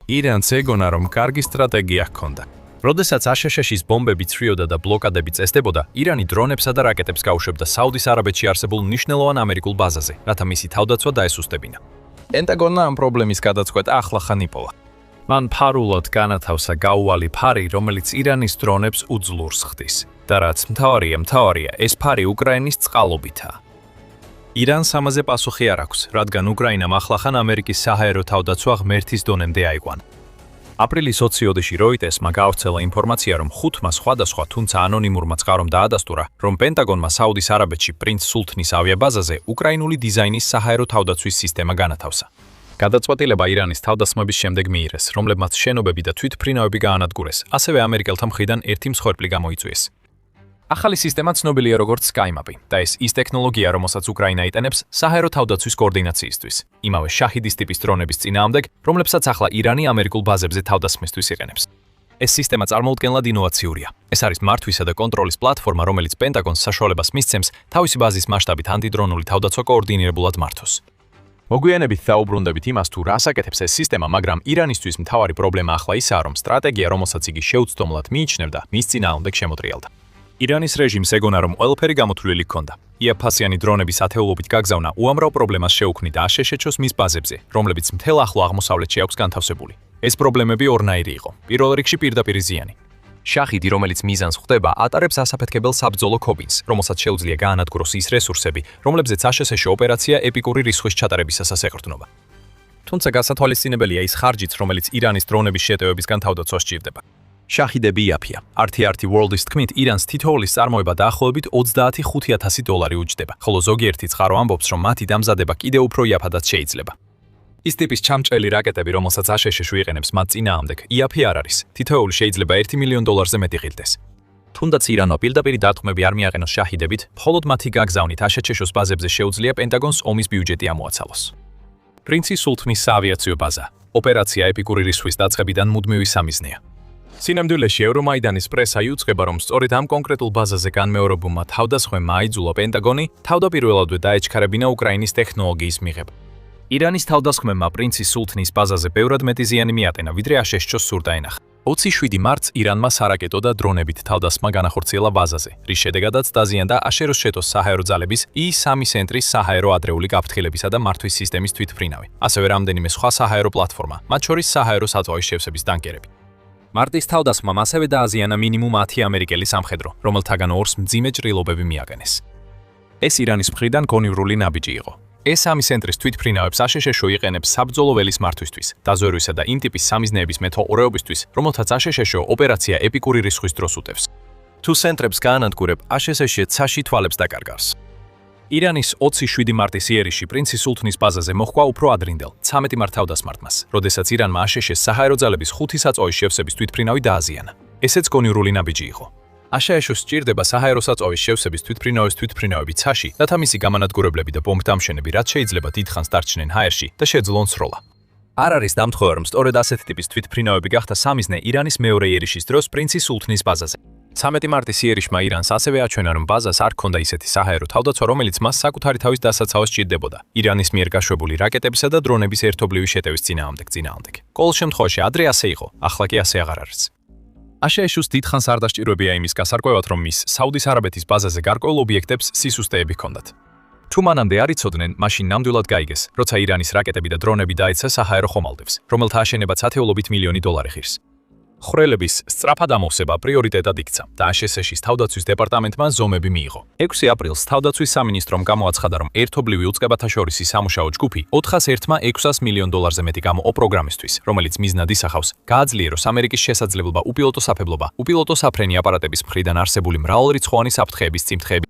ირანს ეგონა, რომ კარგი სტრატეგია ჰქონდა. როდესაც აშშ-ის ბომბები ცვრიოდა და ბლოკადები წესდებოდა, ირანი დრონებსა და რაკეტებს გაუშვებდა საუდის არაბეთში არსებულ მნიშვნელოვან ამერიკულ ბაზაზე, რათა მისი თავდაცვა დაესუსტებინა. პენტაგონმა ამ პრობლემის გადაწყვეტა ახლახან იპოვა. მან ფარულად განათავსა გაუვალი ფარი, რომელიც ირანის დრონებს უძლურს ხდის. და რაც მთავარია, ეს ფარი უკრაინის წყალობითაა. ირანს ამაზე პასუხი არ აქვს, რადგან უკრაინამ ახლახან ამერიკის საჰაერო თავდაცვა ღმერთის დონემდე აიყვანა. აპრილის 20-ში როიტერსმა გაავრცელა ინფორმაცია, რომ 5 სხვადასხვა, თუმცა ანონიმურმა წყარომ დაადასტურა, რომ პენტაგონმა საუდის არაბეთში პრინც სულთნის ავიაბაზაზე უკრაინული დიზაინის საჰაერო თავდაცვის სისტემა განათავსა. გადაწყვეტილება ირანის თავდასხმების შემდეგ მიიღეს, რომლებმაც შენობები და თვითმფრინავები გაანადგურეს, ასევე ამერიკელთა მხრიდან ერთი მსხვერპლი გამოიწვიეს. ახალი სისტემა ცნობილია როგორც SkyMap და ეს ის ტექნოლოგია, რომელსაც უკრაინა იტანებს საჰაერო თავდაცვის კოორდინაციისთვის, იმავე შაჰიდის ტიპის დრონების წინააღმდეგ, რომლებსაც ახლა ირანი ამერიკულ ბაზებზე თავდასხმისთვის იყენებს. ეს სისტემა წარმოუდგენლად ინოვაციურია. ეს არის მართვისა და კონტროლის პლატფორმა, რომელიც პენტაგონს საშუალებას მისცემს თავისი ბაზის მასშტაბით ანტიდრონული თავდაცვა კოორდინირებულად მართოს. მოგვიანებით დაუბრუნდებით იმას, თუ რას აკეთებს ეს სისტემა, მაგრამ ირანისთვის მთავარი პრობლემა ახლა ისაა, რომ სტრატეგია, რომელსაც იგი შეუცდომლად მიიჩნევდა, მის წინააღმდეგ შემოტრიალდა. ირანის რეჟიმს ეგონა, რომ ყველაფერი გამოთვლილი ჰქონდა. იაფასიანი დრონების ათეულობით გაგზავნა უამრავ პრობლემას შეუქმნიდა აშშ-ის მის ბაზებზე, რომლებიც მთელ ახლო აღმოსავლეთში აქვს განთავსებული. ეს პრობლემები ორნაირი იყო. პირველ რიგში პირდაპირ ზიანი. შაჰიდი, რომელიც მიზანს ხვდება, ატარებს ასაფეთქებელ საბრძოლო ქობინს, რომელსაც შეუძლია გაანადგუროს ის რესურსები, რომლებზეც აშშ-ში ოპერაცია ეპიკური რისხვის ჩატარებისას ეყრდნობა. თუმცა გასათვალისწინებელია ის ხარჯიც, რომელიც ირანის დრონების შეტევებისგან თავდაცვას სჭირდება. შაჰიდები იაფია. RT World-ის თქმით, ირანს თითოეულის წარმოება დაახლოებით $25,000 უჯდება, ხოლო ზოგიერთი წყარო ამბობს, რომ მათი დამზადება კიდევ უფრო იაფადაც შეიძლება. ის ტიპის ჩამჭრელი რაკეტები, რომელსაც აშშ-ში იყენებს მათ წინააღმდეგ, იაფი არ არის. თითოეული შეიძლება $1 მილიონ-ზე მეტი ღირდეს. თუნდაც ირანმა პირდაპირი დარტყმები არ მიაყენოს შაჰიდებით, მხოლოდ მათი გაგზავნით აშშ-ის ბაზებზე შეუძლია პენტაგონს ომის ბიუჯეტი ამოაცალოს. პრინცი სულთნის საავიაციო ბაზა. ოპერაცია ეპიკური რისხვის დაწყებიდან მუდმივი სამიზნეა. სინამდვილეში ევრომაიდანის პრესა იუწყება, რომ სწორედ ამ კონკრეტულ ბაზაზე განმეორებულმა თავდასხმებმა აიძულა პენტაგონი თავდაპირველადვე დაეჩქარებინა უკრაინის ტექნოლოგიის მიღება. ირანის თავდასხმებმა პრინცი სულთნის ბაზაზე ბევრად მეტი ზიანი მიატენა, ვიდრე აშშ-ს სურდა ენახა. 27 მარტს ირანმა სარაკეტო და დრონებით თავდასხმა განახორციელა ბაზაზე, რის შედეგადაც დაზიანდა აშშ-ს საჰაერო ძალების I3 ცენტრის საჰაერო ადრეული გაფრთხილებისა და მართვის სისტემის თვითმფრინავი, ასევე რამდენიმე სხვა საჰაერო პლატფორმა, მათ შორის საჰაერო საწვავის შევსების ტანკერები. მარტის თავდასხმამ ასევე დააზიანა მინიმუმ 10 ამერიკელი სამხედრო, რომელთაგან 2-ს მძიმე ჭრილობები მიაგენეს. ეს ირანის მხრიდან გონივრული ნაბიჯი იყო. ეს სამი ცენტრის თვითმფრინავებს აშშ-ში იყენებს საბრძოლო ველის მართვისთვის, დაზვერვისა და იმ ტიპის სამიზნეების მეთაურეობისთვის, რომელთაც აშშ-ში ოპერაცია ეპიკური რისხვის დროს უტევს. თუ ცენტრებს გაანადგურებ, აშშ-ში ცაში თვალებს დაკარგავს. ირანის 27 მარტის იერიში პრინცი სულთნის ბაზაზე მოხდა უფრო ადრინდელ, 13 მართ თავდასმარტმას, როდესაც ირანმა აშშ-ის საჰაერო ძალების 5 საწვავის შევსების თვითმფრინავი დააზიანა. ესეც გონივრული ნაბიჯი იყო. აშშ-ს სჭირდება საჰაერო საწვავის შევსების თვითმფრინავები ცაში, რათა მისი გამანადგურებლები და ბომბდამშენები რაც შეიძლება დიდხანს დარჩნენ ჰაერში და შეძლონ სროლა. არ არის დამთხოვა, რომ სწორედ ასეთი ტიპის თვითმფრინავები გახდა სამიზნე ირანის მეორე იერიშის დროს პრინცი სულთნის ბაზაზე. 13 მარტის იერიშმა ირანს ასევე აჩვენა, რომ ბაზას არ ჰქონდა ისეთი საჰაერო თავდაცვა, რომელიც მას საკუთარი თავის დასაცავად სჭირდებოდა ირანის მიერ გაშვებული რაკეტებისა და დრონების ერთობლივი შეტევის წინააღმდეგ. ყოველ შემთხვევაში ადრე ასე იყო, ახლა კი ასე აღარ არის. აშშ-ს დიდხანს არ დასჭირვებია იმის გასარკვევად, რომ მის საუდის არაბეთის ბაზაზე გარკვეულ ობიექტებს სისუსტეები ჰქონდათ. თუ მანამდე არ იცოდნენ, მაშინ ნამდვილად გაიგეს, როცა ირანის რაკეტები და დრონები დაეცა საჰაერო ხომალდებს, რომელთა აშენებაც ათეულობით $1 მილიონი ღირს. ხვრელების სწრაფად ამოვსება პრიორიტეტად იქცა და აშშ-ის თავდაცვის დეპარტამენტმა ზომები მიიღო. 6 აპრილს თავდაცვის სამინისტრომ გამოაცხადა, რომ ერთობლივი უწყებათაშორისი სამუშაო ჯგუფი 401-600 მილიონზე მეტი გამოყო პროგრამისთვის, რომელიც მიზნად ისახავს გააძლიეროს ამერიკის შესაძლებლობა უპილოტო საფებლობა, უპილოტო საფრენი აპარატების მხრიდან არსებული მრავალრიცხოვანი საფრთხეების წიმთხეები.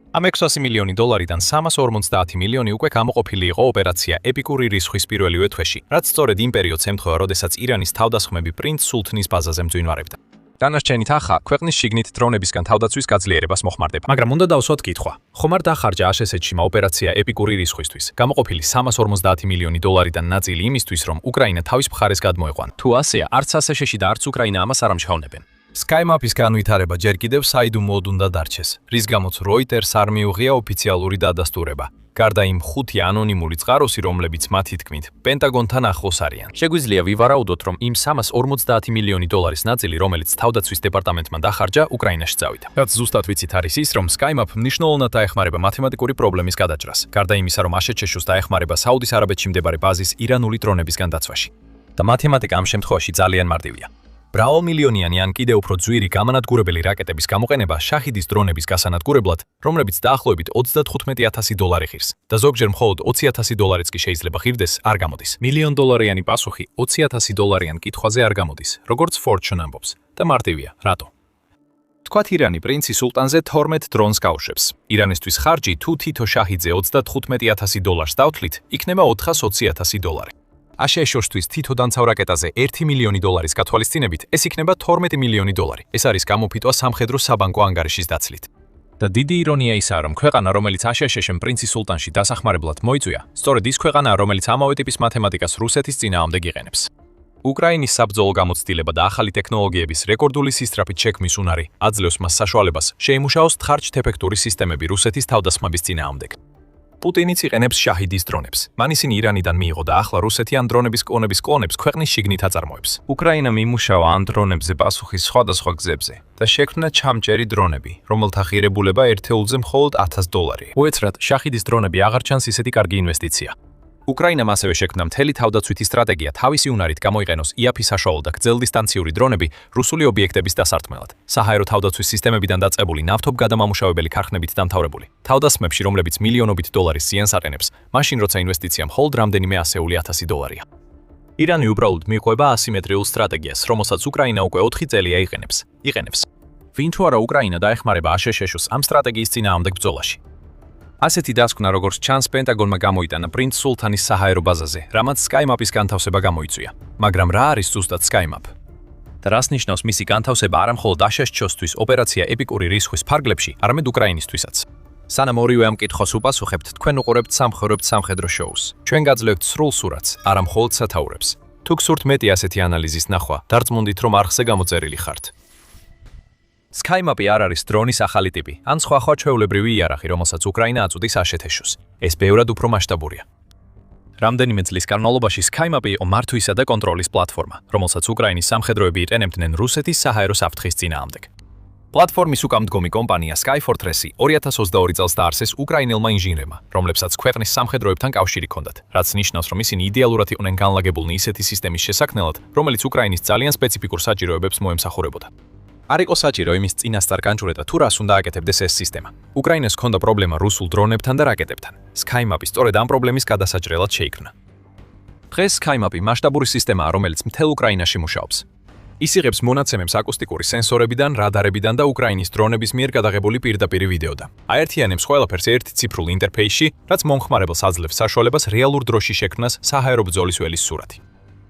ამ 600 მილიონი დოლარიდან 350 მილიონი უკვე გამოყოფილი იყო ოპერაცია ეპიკური რისხვის პირველივე თვეში, რაც სწორედ იმ პერიოდს ემთხვევა, როდესაც ირანის თავდასხმები პრინც სულთნის ბაზაზე მძვინვარებდა. დანარჩენით ახლა ქვეყნის შიგნით დრონებისგან თავდაცვის გაძლიერებას მოხმარდება. მაგრამ უნდა დავსვათ კითხვა. ხომ არ დახარჯა აშშ-მა ოპერაცია ეპიკური რისხვისთვის, გამოყოფილი 350 მილიონი დოლარიდან ნაწილი იმისთვის, რომ უკრაინა თავის მხარეს გადმოეყვანა. თუ ასეა, არც აშშ-ში და არც უკრაინა ამას არ ამჟღავნებენ. SkyMap-ის განვითარება ჯერ კიდევ საიდუმლოდ უნდა დარჩეს, რის გამოც როიტერსს არ მიუღია ოფიციალური დადასტურება. გარდა იმ 5 ანონიმური წყაროსი, რომლებიც მათი თქმით პენტაგონთან ახლოს არიან. შეგვიძლია ვივარაუდოთ, რომ იმ 350 მილიონი დოლარის ნაწილი, რომელიც თავდაცვის დეპარტამენტმა დახარჯა, უკრაინაში წავიდა. რაც ზუსტად ვიცით არის ის, რომ SkyMap მნიშვნელოვნად დაეხმარება მათემატიკური პრობლემის გადაჭრას, გარდა იმისა, რომ ASHS-ს დაეხმარება საუდის არაბეთში მდებარე ბაზის ირანული დრონებისგან დაცვაში. და მათემატიკა ამ შემთხვევაში ძალიან მარტივია. მრავალმილიონიანი ან კიდევ უფრო ძვირი გამანადგურებელი რაკეტების გამოყენება შაჰიდის დრონების გასანადგურებლად, რომლებიც დაახლოებით $35,000 ღირს და ზოგჯერ მხოლოდ $20,000 კი შეიძლება ღირდეს, არ გამოდის. $1,000,000 პასუხი $20,000 კითხვაზე არ გამოდის, როგორც Fortune ამბობს. და მარტივია, რატო? თქვათ ირანი პრინცი სულტანზე 12 დრონს გაუშვებს. ირანისთვის ხარჯი თუ თითო შაჰიდზე $35,000 დავთვლით, იქნება $420,000. ASHS-თვის თითო დამცავ რაკეტაზე $1 მილიონი გათვალისწინებით, ეს იქნება $12 მილიონი. ეს არის გამოფიტვა სამხედრო საბანკო ანგარიშის დაცლით. და დიდი ირონია ისაა, რომ ქვეყანა, რომელიც ASHS-მ პრინცი სულტანში დასახმარებლად მოიწვია, სწორედ ის ქვეყანაა, რომელიც ამავე ტიპის მათემატიკას რუსეთის წინააღმდეგ იყენებს. უკრაინის საბრძოლო გამოცდილება და ახალი ტექნოლოგიების რეკორდული სისწრაფით შექმნის უნარი აძლევს მას საშუალებას შეიმუშაოს თხარჯ-თეფექტური სისტემები რუსეთის თავდასხმების წინააღმდეგ. პუტინიც იყენებს შაჰიდის დრონებს. მან ისინი ირანიდან მიიღო და ახლა რუსეთი ამ დრონების კლონებს ქვეყნის შიგნით აწარმოებს. უკრაინამ იმუშავა ამ დრონებზე პასუხის სხვადასხვა გზებზე და შექმნა ჩამჭერი დრონები, რომელთა ღირებულება ერთეულზე მხოლოდ $1,000. უეცრად, შაჰიდის დრონები აღარ ჩანს ისეთი კარგი ინვესტიცია. უკრაინამ ასევე შექმნა მთელი თავდაცვითი სტრატეგია თავისი უნარით გამოიყენოს IAP საშუალო და გრძელდისტანციური დრონები რუსული ობიექტების დასარტყმელად. საჰაერო თავდაცვის სისტემებიდან დაწყებული ნავთობგადამამუშავებელი ქარხნებით დამთავრებული. თავდასხმებში, რომლებიც მილიონობით დოლარის ზიანს აყენებს, მაშინ როცა ინვესტიცია მხოლოდ რამდენიმე ასეული $1,000. ირანი უბრალოდ მიყვება ასიმეტრიულ სტრატეგიას, რომელსაც უკრაინა უკვე 4 წელია იყენებს. ვინ თუ არა უკრაინა დაეხმარება ASHS-ს ამ სტრატეგიის წინააღმდეგ ბრძოლაში. ასეთი დასკვნა, როგორც ჩანს, პენტაგონმა გამოიტანა პრინც სულთანის საჰაერო ბაზაზე, რამაც SkyMap-ის განთავსება გამოიწვია. მაგრამ რა არის ზუსტად SkyMap? და რას ნიშნავს მისი განთავსება არა მხოლოდ ASHS-თვის ოპერაცია ეპიკური რისხვის ფარგლებში, არამედ უკრაინისთვისაც? სანამ ორივე ამ კითხვას უპასუხებთ, თქვენ უყურებთ სამხედრო შოუს. ჩვენ გაძლევთ სრულ სურათს, არა მხოლოდ სათაურებს. თუ გსურთ მეტი ასეთი ანალიზის ნახვა, დარწმუნდით, რომ არხზე გამოწერილი ხართ. SkyMap არ არის დრონის ახალი ტიპი, ან სხვა ჩვეულებრივი იარაღი, რომელსაც უკრაინა აწუდის ASHS-ს. ეს ბევრად უფრო მასშტაბურია. რამდენიმე წლის განმავლობაში SkyMap იყო მართვისა და კონტროლის პლატფორმა, რომელსაც უკრაინის სამხედროები იყენებდნენ რუსეთის საჰაერო საფრთხის წინააღმდეგ. პლატფორმის უკამდგომი კომპანია Skyfortress 2022 წელს დაარსეს უკრაინელმა ინჟინერებმა, რომლებსაც ქვეყნის სამხედროებთან კავშირი ჰქონდათ, რაც ნიშნავს, რომ ისინი იდეალურად იყვნენ განლაგებულნი ისეთი სისტემის შესაქმნელად, რომელიც უკრაინის ძალიან სპეციფიკურ საჭიროებებს მოემსახურებოდა. არ იყო საჭირო იმის წინასწარ განჭვრეტა თუ რას უნდა აკეთებდეს ეს სისტემა. უკრაინას ჰქონდა პრობლემა რუსულ დრონებთან და რაკეტებთან. SkyMap სწორედ ამ პრობლემის გადასაჭრელად შეიქმნა. დღეს SkyMap მასშტაბური სისტემაა, რომელიც მთელ უკრაინაში მუშაობს. ის იღებს მონაცემებს აკუსტიკური სენსორებიდან, რადარებიდან და უკრაინის დრონების მიერ გადაღებული პირდაპირ ვიდეოდან. აერთიანებს ყველაფერს ერთ ციფრულ ინტერფეისში, რაც მომხმარებელს აძლევს საშუალებას რეალურ დროში შექმნას საჰაერო ბრძოლის ველის სურათი.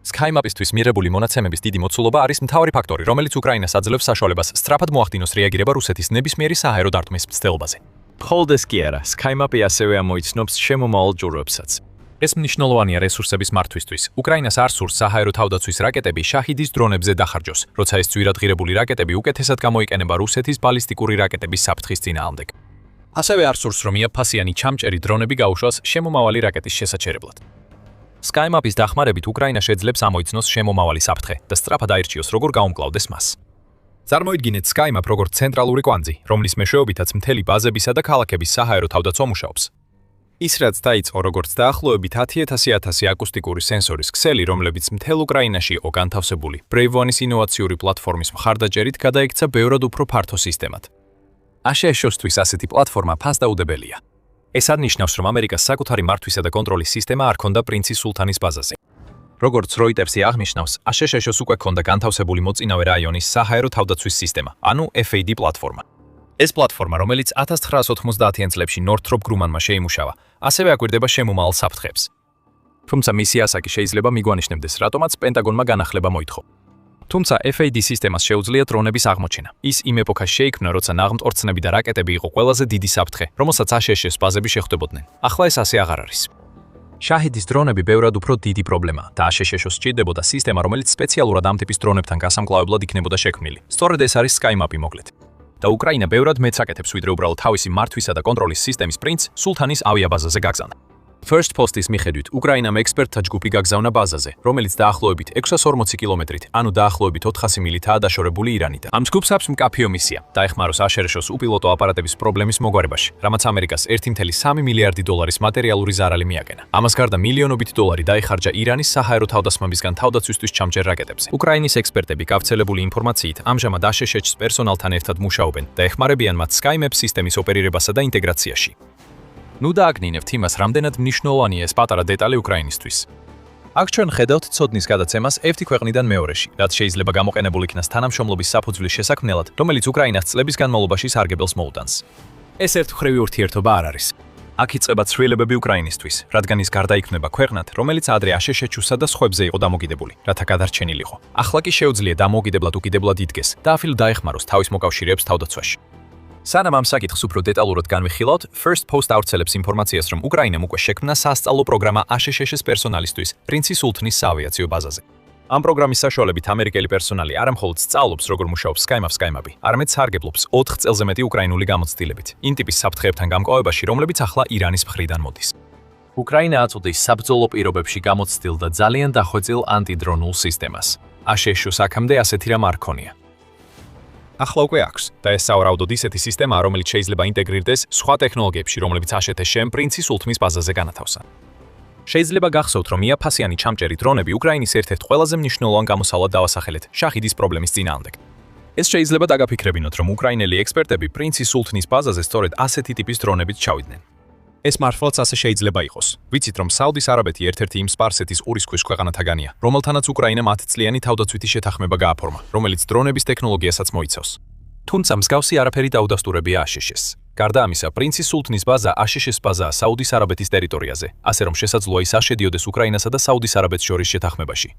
SkyMap-ისთვის მიღებული მონაცემების დიდი მოცულობა არის მთავარი ფაქტორი, რომელიც უკრაინას აძლევს საშუალებას სწრაფად მოახდინოს რეაგირება რუსეთის ნებისმიერი საჰაერო დარტყმის მცდელობაზე. მხოლოდ ეს კი არა, SkyMap-ი ასევე ამოიცნობს შემომავალ ჯგუფებსაც. ეს მნიშვნელოვანია რესურსების მართვისთვის. უკრაინას არ სურს საჰაერო თავდაცვის რაკეტები შაჰიდის დრონებზე დახარჯოს, როცა ეს ძვირადღირებული რაკეტები უკეთესად გამოიყენება რუსეთის ბალისტიკური რაკეტების საფრთხის წინააღმდეგ. ასევე არ სურს, რომ IAP-ფასიანი ჩამჭერი დრონები გაუშვას შემომავალი რაკეტის შესაჩერებლად. SkyMap-ის დახმარებით უკრაინა შეძლებს ამოიცნოს შემომავალი საფრთხე და სწრაფად აირჩიოს, როგორ გაუმკლავდეს მას. წარმოიდგინეთ SkyMap როგორც ცენტრალური კვანძი, რომლის მეშვეობითაც მთელი ბაზებისა და ქალაქების საჰაერო თავდაცვა მუშაობს. ის რაც დაიწყო როგორც დაახლოებით 10,000 აკუსტიკური სენსორის ქსელი, რომლებიც მთელ უკრაინაში იყო განთავსებული, Brave One-ის ინოვაციური პლატფორმის მხარდაჭერით გადაიქცა ბევრად უფრო ფართო სისტემად. ASHS-თვის ასეთი პლატფორმა ფასდაუდებელია. ეს არნიშნავს, რომ ამერიკას საკუთარი მართვისა და კონტროლის სისტემა არ ჰქონდა პრინცი სულთანის ბაზაზე. როგორც Reuters-ი აღნიშნავს, ASHS-ს უკვე ჰქონდა განთავსებული მოწინავე რაიონის საჰაერო თავდაცვის სისტემა, ანუ FAD პლატფორმა. ეს პლატფორმა, რომელიც 1990-იან წლებში Northrop Grumman-მა შეიმუშავა, ასევე აკვირდება შემომავალ საფრთხებს. თუმცა მისი ასაკი შეიძლება მიგვანიშნებდეს, რატომაც პენტაგონმა განახლება მოითხოვა. თუმცა FAD სისტემას შეუძლია დრონების აღმოჩენა. ის იმ ეპოქაში შეიქმნა, როცა ნაღმწორცნები და რაკეტები იყო ყველაზე დიდი საფრთხე, რომელსაც ASHS ბაზები შეხვდებოდნენ. ახლა ეს ასე აღარ არის. შაჰიდის დრონები ბევრად უფრო დიდი პრობლემაა და ASHS-ს სჭირდებოდა სისტემა, რომელიც სპეციალურად ამ ტიპის დრონებთან გასამკლავებლად იქნებოდა შექმნილი. სწორედ ეს არის SkyMap-ი მოკლედ. და უკრაინა ბევრად მეც აკეთებს ვიდრე უბრალოდ თავისი მართვისა და კონტროლის სისტემის პრინც სულთანის ავიაბაზაზე გაგზავნა. First Post-ის მიხედვით, უკრაინამ ექსპერტთა ჯგუფი გაგზავნა ბაზაზე, რომელიც დაახლოებით 640 კილომეტრით, ანუ დაახლოებით 400 მილითაა დაშორებული ირანიდან. ამ ჯგუფს აქვს მკაფიო მისია, დაეხმაროს აშერეშოს უპილოტო აპარატების პრობლემის მოგვარებაში, რამაც ამერიკას 1.3 მილიარდი დოლარის მატერიალური ზარალი მიაგენა. ამას გარდა მილიონობით დოლარი დაიხარჯა ირანის საჰაერო თავდასხმებისგან თავდაცვისთვის ჩამჯერ რაკეტებზე. უკრაინის ექსპერტები გავრცელებული ინფორმაციით ამჟამად აშშ-ს პერსონალთან ერთად მუშაობენ და ეხმარებიან მათ SkyMap სისტემის ოპერირებასა და ინტეგრაციაში. ნუ დააგნინებთ იმას, რამდენად მნიშვნელოვანია ეს პატარა დეტალი უკრაინისთვის. აქ ჩვენ ხედავთ ცოდნის გადაცემას ერთი ქვეყნიდან მეორეში, რაც შეიძლება გამოყენებულ იქნას თანამშრომლობის საფუძვლის შესაქმნელად, რომელიც უკრაინას წლების განმავლობაში სარგებელს მოუტანს. ეს ერთმხრივი ურთიერთობა არ არის. აქ იწყება ცვლილებები უკრაინისთვის, რადგან ის გარდაიქმნება ქვეყნად, რომელიც ადრე აშშ-სა და სხვებზე იყო დამოკიდებული, რათა გადარჩენილიყო. ახლა კი შეუძლია დამოუკიდებლად უკიდებლად იდგეს და აფილ დაეხმაროს თავის მოკავშირეებს თავდაცვაში. სანამ ამ საკითხს უფრო დეტალურად განვიხილავთ, First Post ავრცელებს ინფორმაციას, რომ უკრაინამ უკვე შექმნა სასწავლო პროგრამა აშშ-ს პერსონალისთვის პრინცი სულთნის საავიაციო ბაზაზე. ამ პროგრამის საშუალებით ამერიკელი პერსონალი არა მხოლოდ სწავლობს, როგორ მუშაობს SkyMap-ი, არამედ სარგებლობს 4 წელზე მეტი უკრაინული გამოცდილებით, იმ ტიპის საფრთხეებთან გამკავებაში, რომლებიც ახლა ირანის მხრიდან მოდის. უკრაინა აწუდის საბრძოლო პირობებში გამოცდილ და ძალიან დახვეწილ ანტიდრონულ სისტემას. აშშ-ს აქამდე ასეთი რამ არ ჰქონია. ახლა უკვე აქვს და ეს სავარაუდოდ ისეთი სისტემაა, რომელიც შეიძლება ინტეგრირდეს სხვა ტექნოლოგიებში, რომლებიც აშშ-ს პრინცი სულთნის ბაზაზე განათავსა. შეიძლება გახსოვთ, რომ იაფასიანი ჩამჭერი დრონები უკრაინის ერთ-ერთ ყველაზე მნიშვნელოვან გამოსავლად დავასახელეთ შაჰიდის პრობლემის წინააღმდეგ. ეს შეიძლება დაგაფიქრებინოთ, რომ უკრაინელი ექსპერტები პრინცი სულთნის ბაზაზე სწორედ ასეთი ტიპის დრონებით ჩავიდნენ. ეს მართლაც ასე შეიძლება იყოს. ვიცით, რომ საუდის არაბეთი ერთ-ერთი იმ სპარსეთის ურისქვის ქვეყანათაგანია, რომელთანაც უკრაინამ 10-წლიანი თავდაცვითი შეთანხმება გააფორმა, რომელიც დრონების ტექნოლოგიასაც მოიცავს. თუმცა მსგავსი არაფერი დაუდასტურებია აშშ-ს. გარდა ამისა, პრინცი სულთნის ბაზა აშშ-ს ბაზაა საუდის არაბეთის ტერიტორიაზე, ასე რომ შესაძლოა ის აშედიოდეს უკრაინასა და საუდის არაბეთს შორის შეთანხმებაში.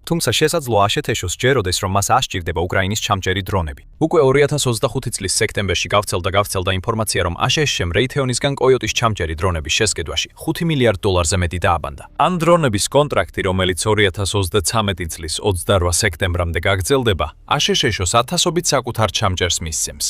თუმცა შესაძლოა აშშ-ს სჯეროდეს, რომ მას ასჭირდება უკრაინის ჩამჭერი დრონები. უკვე 2025 წლის სექტემბერში გავრცელდა ინფორმაცია, რომ აშშ-მ რეითეონისგან კოიოტის ჩამჭერი დრონების შესყიდვაში 5 მილიარდ დოლარზე მეტი დააბანდა. ამ დრონების კონტრაქტი, რომელიც 2033 წლის 28 სექტემბრამდე გაგრძელდება, აშშ-ს ათასობით საკუთარ ჩამჭერს მისცემს.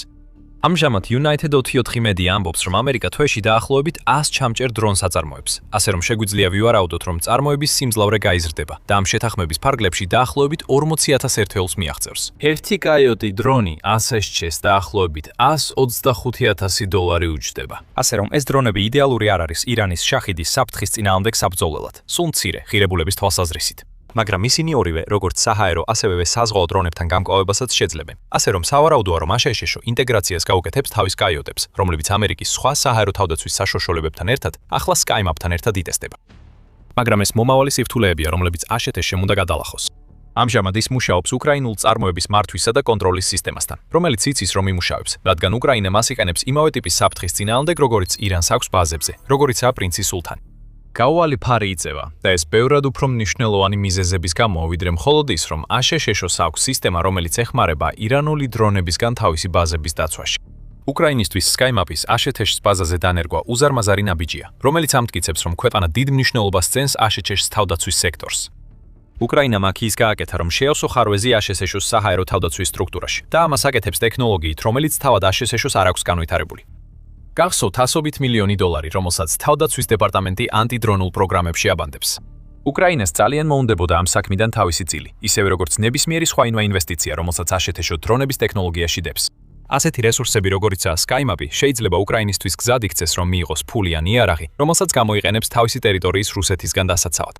ამჟამად United 24 Media ამბობს, რომ ამერიკა თვეში დაახლოებით 100 ჩამჭერ დრონს აწარმოებს, ასე რომ შეგვიძლია ვივარაუდოთ, რომ წარმოების სიმძლავრე გაიზრდება და ამ შეთანხმების ფარგლებში დაახლოებით 40,000 ერთეულს მიაღწევს. ერთი კოიოტი დრონი აშშ-ს დაახლოებით 125,000 დოლარი უჯდება. ასე რომ ეს დრონები იდეალური არ არის ირანის შაჰიდის საფრთხის წინააღმდეგ საბრძოლველად, სულ მცირე ღირებულების თვალსაზრისით. მაგრამ ისინი ორივე, როგორც საჰაერო, ასევე საზღვაო დრონებთან გამკლავებასაც შეძლებენ. ასე რომ სავარაუდოა, რომ აშშ ინტეგრაციას გაუკეთებს თავის კოიოტებს, რომლებიც ამერიკის სხვა საჰაერო თავდაცვის საშოშოლებებთან ერთად ახლა SkyMap-თან ერთად იტესტება. მაგრამ ეს მომავალი სიფთულეებია, რომლებიც აშშ-მ უნდა გადალახოს. ამჟამად ის მუშაობს უკრაინულ წარმოების მართვისა და კონტროლის სისტემასთან, რომელიც იცის, რომ იმუშავებს, რადგან უკრაინა მას იყენებს იმავე ტიპის საფრთხის წინააღმდეგ, როგორიც ირანს აქვს ბაზებზე, როგორიცაა პრინცი სულთანი. გაუვალი ფარი იწევა და ეს ბევრად უფრო მნიშვნელოვანი მიზეზების გამო, ვიდრე მხოლოდ ის, რომ აშშ-ს აქვს სისტემა, რომელიც ეხმარება ირანული დრონებისგან თავისი ბაზების დაცვაში. უკრაინისთვის SkyMap-ის აშშ-ს ბაზაზე დანერგვა უზარმაზარი ნაბიჯია, რომელიც ამტკიცებს, რომ ქვეყანა დიდ მნიშვნელობას წენს აშშ-ს თავდაცვის სექტორს. უკრაინამ აქ ის გააკეთა, რომ შეავსო ხარვეზი აშშ-ს საჰაერო თავდაცვის სტრუქტურაში და ამას აკეთებს ტექნოლოგიით, რომელიც თავად აშშ-ს არ აქვს განვითარებული. გახსოვთ 100 მილიონი დოლარი, რომელსაც თავდაცვის დეპარტამენტი ანტიდრონულ პროგრამებში აბანდებს. უკრაინას ძალიან მოუნდებოდა ამ საქმიდან თავისი წილი, ისევე როგორც ნებისმიერი სხვა ინვესტიცია, რომელსაც აშშ დრონების ტექნოლოგიაში დებს. ასეთი რესურსები, როგორიცაა SkyMap-ი, შეიძლება უკრაინისთვის გზად იქცეს, რომ მიიღოს ფული ან იარაღი, რომელსაც გამოიყენებს თავისი ტერიტორიის რუსეთისგან დასაცავად.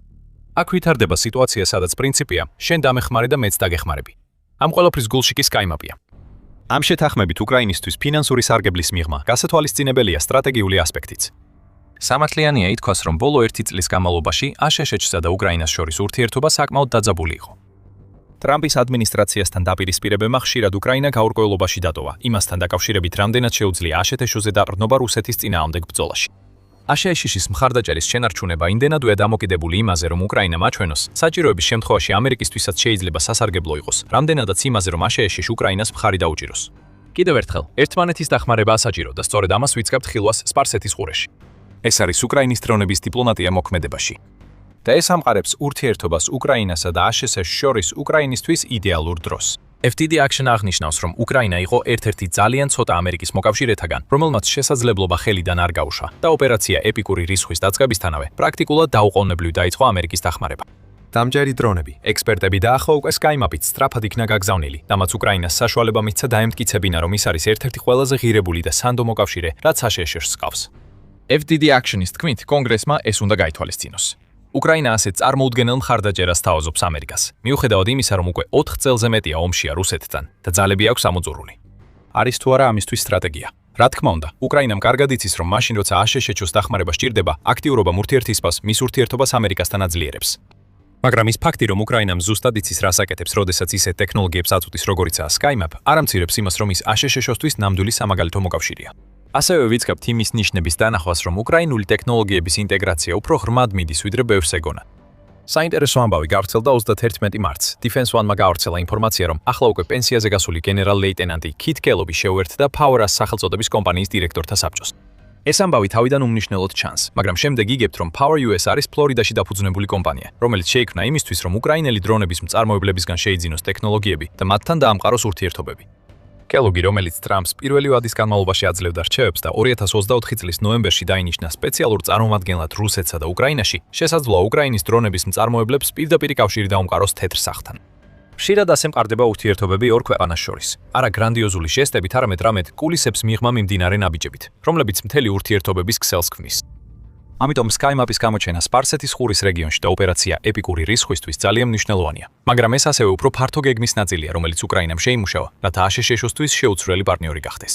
აქ ვითარდება სიტუაცია, სადაც პრინციპია, შენ დამეხმარე და მეც დაგეხმარები. ამ ყველაფრის გულში კი SkyMap-ია. ამ შეთანხმებით უკრაინისთვის ფინანსური სარგებლის მიღმა გასათვალისწინებელია სტრატეგიული ასპექტიც. სამართლიანია ითქვას, რომ ბოლო 1 წლის განმავლობაში აშშ-სა და უკრაინას შორის ურთიერთობა საკმაოდ დაძაბული იყო. ტრამპის ადმინისტრაციასთან დაპირისპირებებმა ხშირად უკრაინა გაურკვევლობაში დატოვა, იმასთან დაკავშირებით, რამდენად შეუძლია აშშ-ზე დაყრდნობა რუსეთის წინააღმდეგ ბრძოლაში. აშშ-ის მხარდაჭერის შენარჩუნება იმდენადვეა დამოკიდებული იმაზე, რომ უკრაინა მაჩვენოს, საჭიროების შემთხვევაში ამერიკისთვისაც შეიძლება სასარგებლო იყოს, რამდენადაც იმაზე, რომ აშშ უკრაინას მხარი დაუჭიროს. კიდევ ერთხელ, ერთმანეთის დახმარება ასაჭირო და სწორედ ამას ვიწყებთ ხილვას სპარსეთის ყურეში. ეს არის უკრაინის დრონების დიპლომატია მოქმედებაში. და ეს ამყარებს ურთიერთობას უკრაინასა და აშშ-ს შორის უკრაინისთვის იდეალურ დროს. FTD Action აღნიშნავს, რომ უკრაინა იყო ერთ-ერთი ძალიან ცოტა ამერიკის მოკავშირეთაგან, რომელმაც შესაძლებლობა ხელიდან არ გაუშვა და ოპერაცია ეპიკური რისხვის დაწყებისთანავე პრაქტიკულად დაუყოვნებლივ დაიწყო ამერიკის დახმარება. დამჯერი დრონები, ექსპერტები და ახლა უკვე SkyMap-ით სწრაფად იქნა გაგზავნილი, რამაც უკრაინას საშუალება მისცა დაემტკიცებინა, რომ ის არის ერთ-ერთი ყველაზე ღირებული და სანდო მოკავშირე, რაც აშშ-ს ჰყავს. FTD Action-ის თქმით, კონგრესმა ეს უნდა გაითვალისწინოს. უკრაინა ასეთ წარმოუდგენელ მხარდაჭერას თავაზობს ამერიკას, მიუხედავად იმისა, რომ უკვე 4 წელზე მეტია ომშია რუსეთთან და ძალები აქვს ამოწურული. არის თუ არა ამისთვის სტრატეგია? რა თქმა უნდა, უკრაინამ კარგად იცის, რომ მაშინ როცა აშშ-ს დახმარება სჭირდება, აქტიურობამ ურთიერთისფას მის ურთიერთობას ამერიკასთან აძლიერებს. მაგრამ ის ფაქტი, რომ უკრაინამ ზუსტად იცის რას აკეთებს, როდესაც ისეთ ტექნოლოგიებს აწვდის, როგორიცაა SkyMap, არ ამცირებს იმას, რომ ის აშშ-ისთვის ნამდვილი სამაგალითო მოკავშირეა. ასევე ვიცნობთ იმის ნიშნების დანახვას, რომ უკრაინული ტექნოლოგიების ინტეგრაცია უფრო ღრმად მიდის, ვიდრე ბევრს ეგონა. საინტერესო ამბავი გავრცელდა 31 მარტს. Defense One-მა გავრცელა ინფორმაცია, რომ ახლა უკვე პენსიაზე გასული გენერალ-ლეიტენანტი Kit Kellogg შეუერთდა Power-ას სახელწოდების კომპანიის დირექტორთა საბჭოს. ეს ამბავი თავიდან უმნიშვნელოდ ჩანს, მაგრამ შემდეგ იგებთ, რომ Power US არის ფლორიდაში დაფუძნებული კომპანია, რომელიც შეიქმნა იმისთვის, რომ უკრაინელი დრონების მწარმოებლებისგან შეიძინოს ტექნოლოგიები და მათთან დაამყაროს ურთიერთობები. Kellogg, რომელიც ტრამპს პირველი ვადის განმავლობაში აძლევდა რჩევებს და 2024 წლის ნოემბერში დაინიშნა სპეციალურ წარმომადგენლად რუსეთსა და უკრაინაში, შესაძლოა უკრაინის დრონების მწარმოებლებს პირდაპირ კავშირი დაუმყაროს თეთრ სახთან. ხშირად ასე მყარდება ურთიერთობები ორ ქვეყანას შორის. არა გრანდიოზული ჟესტებით, არამედ რამედ კულისებს მიღმა მიმდინარე ნაბიჯებით, რომლებიც მთელი ურთიერთობების ქსელს ქმნის. ამიტომ SkyMap-ის გამოჩენა სპარსეთის ყურის რეგიონში და ოპერაცია ეპიკური რისხვისთვის ძალიან მნიშვნელოვანია. მაგრამ ეს ასევე უფრო ფართო გეგმის ნაწილია, რომელიც უკრაინამ შეიმუშავა, რათა აშშ-ისთვის შეუცვლელი პარტნიორი გახდეს.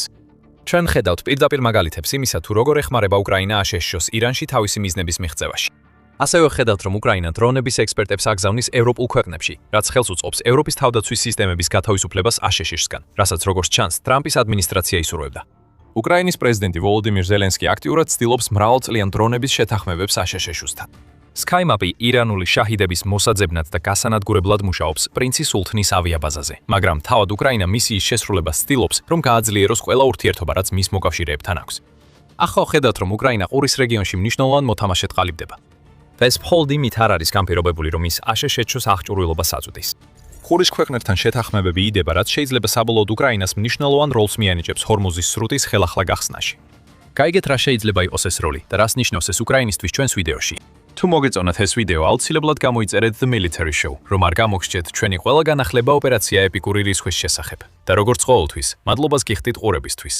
ჩვენ ხედავთ პირდაპირ მაგალითებს იმისა, თუ როგორ ეხმარება უკრაინა აშშ-ს ირანში თავისი მიზნების მიღწევაში. ასევე ხედავთ, რომ უკრაინა დრონების ექსპერტებს აგზავნის ევროპულ ქვეყნებში, რაც ხელს უწყობს ევროპის თავდაცვის სისტემების გათავისუფლებას აშშ-სგან, რასაც როგორც ჩანს, ტრამპის ადმინისტრაცია ისურვებდა. უკრაინის პრეზიდენტი ვოლოდიმირ ზელენსკი აქტიურად ცდილობს მრავალწლიან დრონების შეთანხმებებს აშშ-სთან. SkyMap-ი ირანული შაჰიდების მოსაძებნად და გასანადგურებლად მუშაობს პრინცი სულთნის ავიაბაზაზე, მაგრამ თავად უკრაინა მისიის შესრულებას ცდილობს, რომ გააძლიეროს ყველა ურთიერთობა, რაც მის მოკავშირეებთან აქვს. ახლა ხედავთ, რომ უკრაინა ყურის რეგიონში მნიშვნელოვან მოთამაშედ ყალიბდება. ეს მხოლოდ იმით არ არის განპირობებული, რომ ის აშშ-ს აღჭურვილობას აწვდის. ყურის ქვეყნებთან შეთანხმებები იდება, რაც შეიძლება საბოლოოდ უკრაინას მნიშვნელოვან როლს მიანიჭებს ჰორმუზის სრუტის ხელახლა გახსნაში. გაიგეთ, რა შეიძლება იყოს ეს როლი და რას ნიშნავს ეს უკრაინისთვის ჩვენს ვიდეოში. თუ მოგეწონათ ეს ვიდეო, აუცილებლად გამოიწერეთ The Military Show, რომ არ გამოგსჭეთ ჩვენი ყველა განახლება ოპერაცია ეპიკური რისხვის შესახებ. და როგორც ყოველთვის, მადლობას გიხდით ყურებისთვის.